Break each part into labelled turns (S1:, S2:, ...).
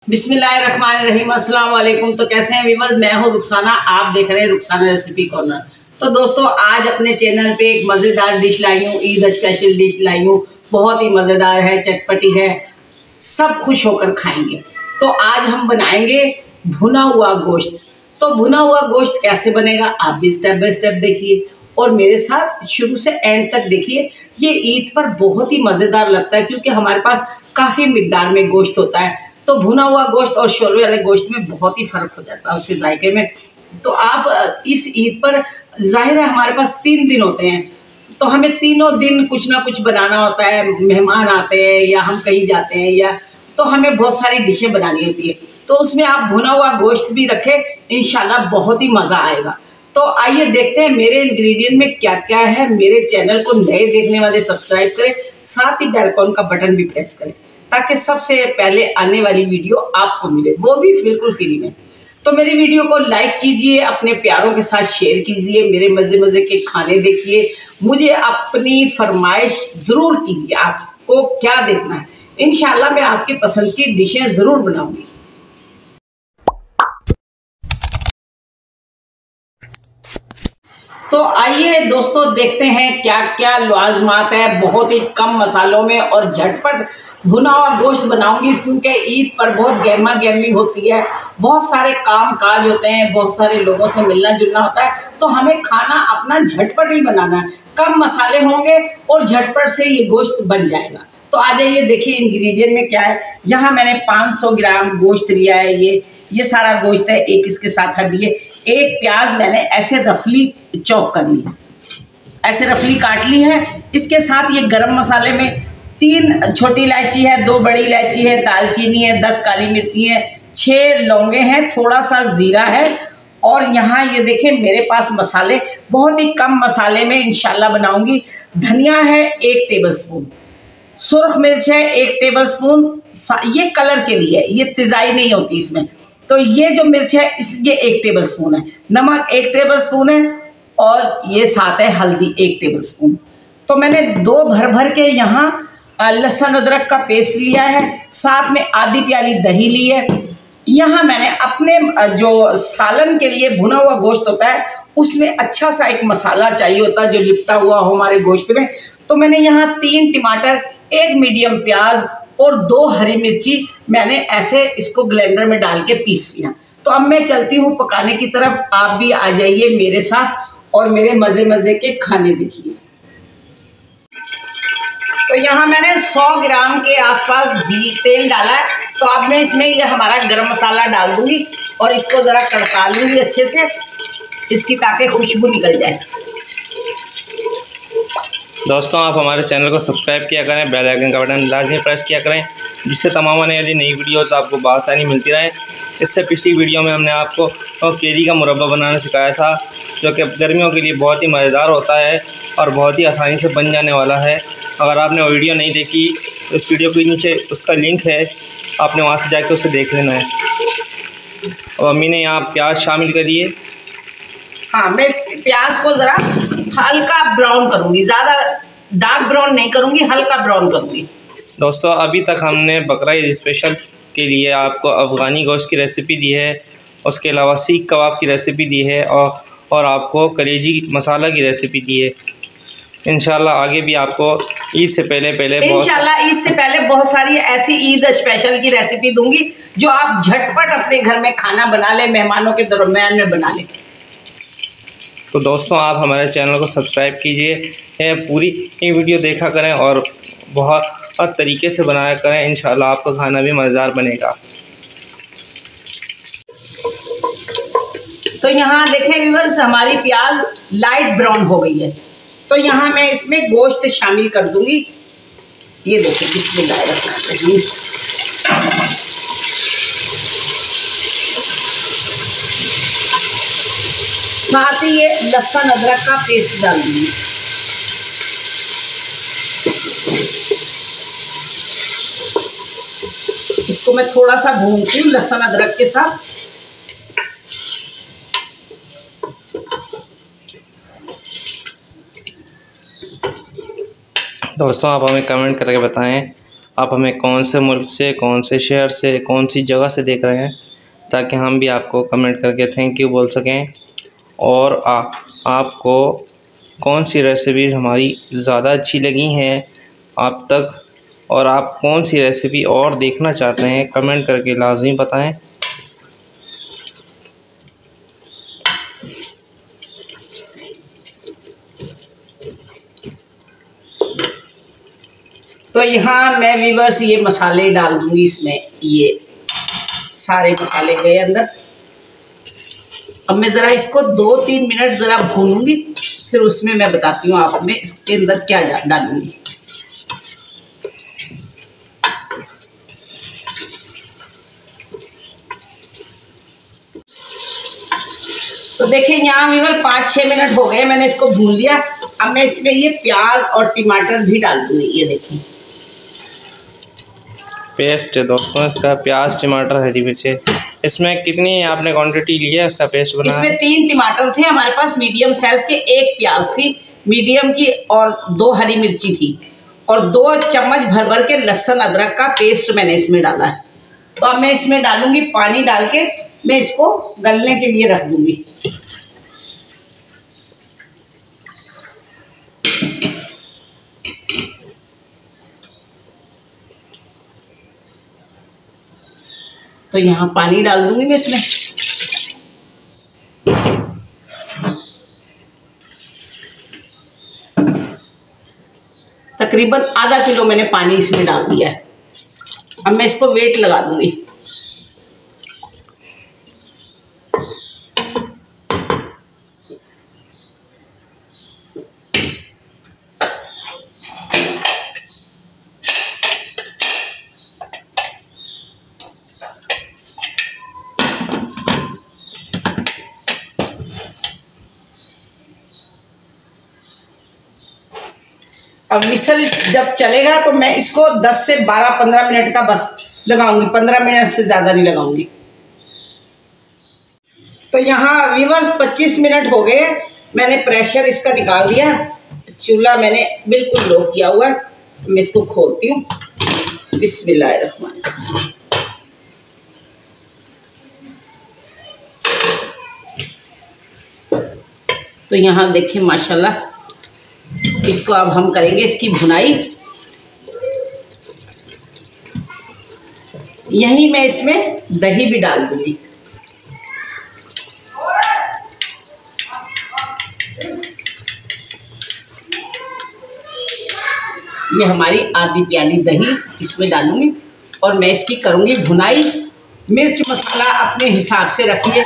S1: बिस्मिल्लाहिर्रहमानिर्रहीम, अस्सलाम वालेकुम। तो कैसे हैं व्यूअर्स, मैं हूं रुखसाना, आप देख रहे हैं रुखसाना रेसिपी कॉर्नर। तो दोस्तों, आज अपने चैनल पे एक मज़ेदार डिश लाई हूँ, ईद स्पेशल डिश लाई हूँ। बहुत ही मज़ेदार है, चटपटी है, सब खुश होकर खाएंगे। तो आज हम बनाएंगे भुना हुआ गोश्त। तो भुना हुआ गोश्त कैसे बनेगा आप भी स्टेप बाय स्टेप देखिए और मेरे साथ शुरू से एंड तक देखिए। ये ईद पर बहुत ही मज़ेदार लगता है क्योंकि हमारे पास काफ़ी मिकदार में गोश्त होता है। तो भुना हुआ गोश्त और शोरवे वाले गोश्त में बहुत ही फ़र्क हो जाता है उसके जायके में। तो आप इस ईद पर, जाहिर है हमारे पास 3 दिन होते हैं, तो हमें तीनों दिन कुछ ना कुछ बनाना होता है। मेहमान आते हैं या हम कहीं जाते हैं, या तो हमें बहुत सारी डिशें बनानी होती है। तो उसमें आप भुना हुआ गोश्त भी रखें, इंशाल्लाह बहुत ही मज़ा आएगा। तो आइए देखते हैं मेरे इंग्रेडिएंट में क्या क्या है। मेरे चैनल को नए देखने वाले सब्सक्राइब करें, साथ ही बेल आइकन का बटन भी प्रेस करें ताकि सबसे पहले आने वाली वीडियो आपको मिले, वो भी बिल्कुल फ्री में। तो मेरी वीडियो को लाइक कीजिए, अपने प्यारों के साथ शेयर कीजिए, मेरे मज़े मज़े के खाने देखिए, मुझे अपनी फरमाइश ज़रूर कीजिए आपको क्या देखना है। इंशाल्लाह मैं आपकी पसंद की डिशें ज़रूर बनाऊंगी। तो आइए दोस्तों, देखते हैं क्या क्या लाज़िमात है। बहुत ही कम मसालों में और झटपट भुना हुआ गोश्त बनाऊंगी क्योंकि ईद पर बहुत गहमा गहमी होती है, बहुत सारे काम काज होते हैं, बहुत सारे लोगों से मिलना जुलना होता है। तो हमें खाना अपना झटपट ही बनाना है, कम मसाले होंगे और झटपट से ये गोश्त बन जाएगा। तो आ जाइए देखिए इंग्रेडिएंट में क्या है। यहाँ मैंने 500 ग्राम गोश्त लिया है। ये सारा गोश्त है, एक इसके साथ हड्डी है। एक प्याज मैंने ऐसे रफली चॉप कर ली, ऐसे रफली काट ली है। इसके साथ ये गरम मसाले में 3 छोटी इलायची है, 2 बड़ी इलायची है, दालचीनी है, 10 काली मिर्ची है, 6 लौंगे हैं, थोड़ा सा जीरा है। और यहाँ ये देखें मेरे पास मसाले बहुत ही कम मसाले में इंशाल्लाह बनाऊंगी। धनिया है 1 टेबलस्पून, सुर्ख मिर्च है 1 टेबलस्पून, ये कलर के लिए, ये तिजाई नहीं होती इसमें। तो ये जो मिर्च है ये 1 टेबलस्पून है। नमक 1 टेबलस्पून है और ये साथ है हल्दी 1 टेबलस्पून। तो मैंने 2 भर भर के यहाँ लहसुन अदरक का पेस्ट लिया है, साथ में आधी प्याली दही ली है। यहाँ मैंने अपने जो सालन के लिए भुना हुआ गोश्त होता है उसमें अच्छा सा एक मसाला चाहिए होता है जो लिपटा हुआ हो हमारे गोश्त में। तो मैंने यहाँ 3 टमाटर, 1 मीडियम प्याज और 2 हरी मिर्ची मैंने ऐसे इसको ब्लेंडर में डाल के पीस लिया। तो अब मैं चलती हूँ पकाने की तरफ, आप भी आ जाइए मेरे साथ और मेरे मज़े मज़े के खाने देखिए। तो यहाँ मैंने 100 ग्राम के आसपास घी तेल डाला है। तो अब मैं इसमें ये हमारा गरम मसाला डाल दूंगी और इसको ज़रा तड़का लूँगी अच्छे से, इसकी ताकि खुशबू निकल जाए।
S2: दोस्तों, आप हमारे चैनल को सब्सक्राइब किया करें, बेल आइकन का बटन लाजमी प्रेस किया करें जिससे तमाम आने वाली नई वीडियोस आपको बआसानी मिलती रहे। इससे पिछली वीडियो में हमने आपको केरी का मुरब्बा बनाना सिखाया था जो कि गर्मियों के लिए बहुत ही मज़ेदार होता है और बहुत ही आसानी से बन जाने वाला है। अगर आपने वो वीडियो नहीं देखी तो इस वीडियो के नीचे उसका लिंक है, आपने वहाँ से जाकर उसे देख लेना है। और अम्मी ने यहाँ प्याज शामिल करिए।
S1: हाँ, मैं इस प्याज को ज़रा हल्का ब्राउन करूँगी, ज़्यादा डार्क ब्राउन नहीं करूँगी, हल्का ब्राउन करूँगी।
S2: दोस्तों, अभी तक हमने बकरा ईद स्पेशल के लिए आपको अफ़गानी गोश्त की रेसिपी दी है, उसके अलावा सीख कबाब की रेसिपी दी है और आपको कलेजी मसाला की रेसिपी दी है। इंशाल्लाह आगे भी आपको ईद से पहले
S1: बहुत सारी ऐसी ईद स्पेशल की रेसिपी दूंगी जो आप झटपट अपने घर में खाना बना ले, मेहमानों के दरमियान में बना ले।
S2: तो दोस्तों, आप हमारे चैनल को सब्सक्राइब कीजिए, पूरी ये वीडियो देखा करें और बहुत तरीके से बनाया करें। इंशाल्लाह आपका खाना भी मज़ेदार बनेगा।
S1: तो यहाँ देखें व्यूअर्स, हमारी प्याज लाइट ब्राउन हो गई है। तो यहाँ मैं इसमें गोश्त शामिल कर दूंगी। ये देखिए, बिस्मिल्लाहिर्रहमानिर्रहीम। साथ ही ये लहसुन अदरक का पेस्ट डाल दूंगी। इसको मैं थोड़ा सा भूनती हूँ लहसुन अदरक के साथ।
S2: दोस्तों, आप हमें कमेंट करके बताएं आप हमें कौन से मुल्क से, कौन से शहर से, कौन सी जगह से देख रहे हैं, ताकि हम भी आपको कमेंट करके थैंक यू बोल सकें। और आपको कौन सी रेसिपीज़ हमारी ज़्यादा अच्छी लगी हैं आप तक, और आप कौन सी रेसिपी और देखना चाहते हैं, कमेंट करके लाजमी बताएं।
S1: तो यहाँ मैं व्यूअर्स ये मसाले डाल दूंगी इसमें, ये सारे मसाले गए अंदर। अब मैं ज़रा इसको 2-3 मिनट ज़रा भूनूंगी, फिर उसमें मैं बताती हूँ आप में इसके अंदर क्या डालूंगी। तो देखिए यहाँ व्यूअर 5-6 मिनट हो गए, मैंने इसको भून लिया। अब मैं इसमें ये प्याज और टमाटर भी डाल दूंगी। ये देखिए
S2: पेस्ट है दोस्तों इसका, प्याज, टमाटर, हरी मिर्च। इसमें कितनी आपने क्वांटिटी ली है इसका पेस्ट बनाया?
S1: इसमें 3 टमाटर थे हमारे पास मीडियम साइज के, 1 प्याज थी मीडियम की, और 2 हरी मिर्ची थी, और 2 चम्मच भर भर के लहसुन अदरक का पेस्ट मैंने इसमें डाला है। तो अब मैं इसमें डालूंगी पानी, डाल के मैं इसको गलने के लिए रख दूंगी। तो यहाँ पानी डाल दूंगी मैं इसमें। तकरीबन आधा किलो मैंने पानी इसमें डाल दिया है। अब मैं इसको वेट लगा दूंगी। अब विसल जब चलेगा तो मैं इसको 10 से 12-15 मिनट का बस लगाऊंगी, 15 मिनट से ज़्यादा नहीं लगाऊंगी। तो यहाँ व्यूअर्स 25 मिनट हो गए, मैंने प्रेशर इसका निकाल दिया, चूल्हा मैंने बिल्कुल लो किया हुआ है। मैं इसको खोलती हूँ। बिस्मिल्लाहिर्रहमान। तो यहाँ देखिए माशाल्लाह, इसको अब हम करेंगे इसकी भुनाई। यहीं मैं इसमें दही भी डाल दूंगी। ये हमारी आधी प्याली दही इसमें डालूंगी, और मैं इसकी करूंगी भुनाई। मिर्च मसाला अपने हिसाब से रखिए,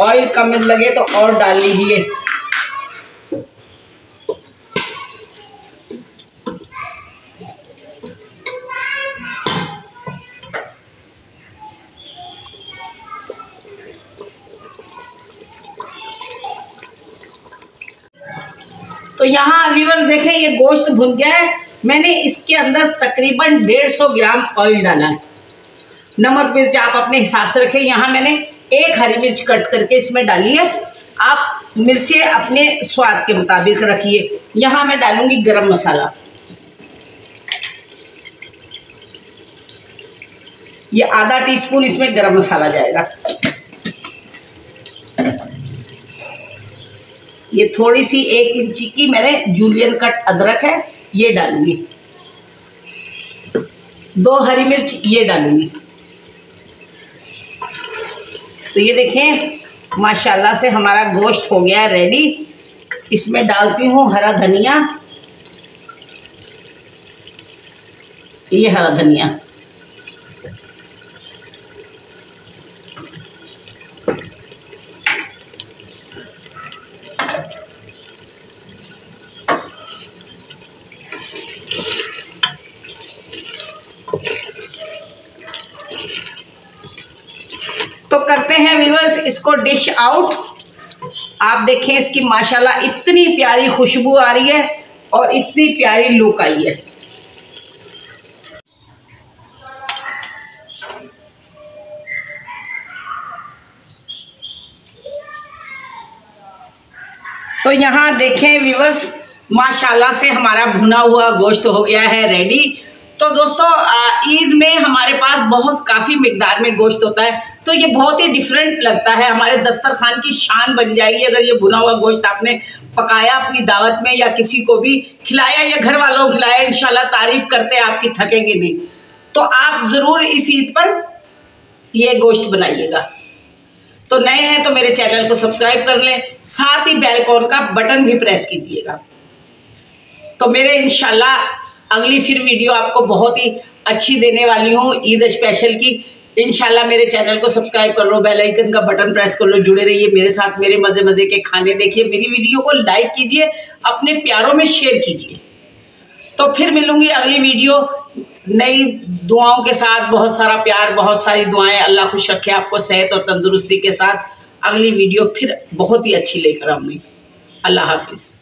S1: ऑयल कम लगे तो और डाल लीजिए। तो यहाँ व्यूअर्स देखें, ये गोश्त भुन गया है। मैंने इसके अंदर तकरीबन 150 ग्राम ऑयल डाला है। नमक मिर्च आप अपने हिसाब से रखें। यहाँ मैंने 1 हरी मिर्च कट करके इसमें डाली है। आप मिर्चें अपने स्वाद के मुताबिक रखिए। यहाँ मैं डालूंगी गरम मसाला, ये आधा टीस्पून इसमें गरम मसाला जाएगा। ये थोड़ी सी 1 इंची की मैंने जूलियन कट अदरक है, ये डालूंगी। 2 हरी मिर्च ये डालूंगी। तो ये देखें माशाल्लाह से हमारा गोश्त हो गया रेडी। इसमें डालती हूँ हरा धनिया, ये हरा धनिया। तो करते हैं व्यूअर्स इसको डिश आउट। आप देखें इसकी माशाल्लाह इतनी प्यारी खुशबू आ रही है और इतनी प्यारी लुक आई है। तो यहाँ देखें व्यूअर्स माशाल्लाह से हमारा भुना हुआ गोश्त हो गया है रेडी। तो दोस्तों ईद में हमारे पास बहुत काफ़ी मिकदार में गोश्त होता है, तो ये बहुत ही डिफरेंट लगता है, हमारे दस्तरखान की शान बन जाएगी अगर ये भुना हुआ गोश्त आपने पकाया अपनी दावत में या किसी को भी खिलाया या घर वालों को खिलाया, इंशाल्लाह तारीफ करते आपकी थकेंगे नहीं। तो आप ज़रूर इस ईद पर ये गोश्त बनाइएगा। तो नए हैं तो मेरे चैनल को सब्सक्राइब कर लें, साथ ही बेल आइकन का बटन भी प्रेस कीजिएगा। तो मेरे इंशाल्लाह अगली फिर वीडियो आपको बहुत ही अच्छी देने वाली हूँ ईद स्पेशल की। इंशाल्लाह मेरे चैनल को सब्सक्राइब कर लो, बेल आइकन का बटन प्रेस कर लो, जुड़े रहिए मेरे साथ, मेरे मज़े मज़े के खाने देखिए, मेरी वीडियो को लाइक कीजिए, अपने प्यारों में शेयर कीजिए। तो फिर मिलूंगी अगली वीडियो नई दुआओं के साथ, बहुत सारा प्यार, बहुत सारी दुआएं, अल्लाह खुश रखे आपको सेहत और तंदुरुस्ती के साथ। अगली वीडियो फिर बहुत ही अच्छी लेकर आऊँगी। अल्लाह हाफिज़।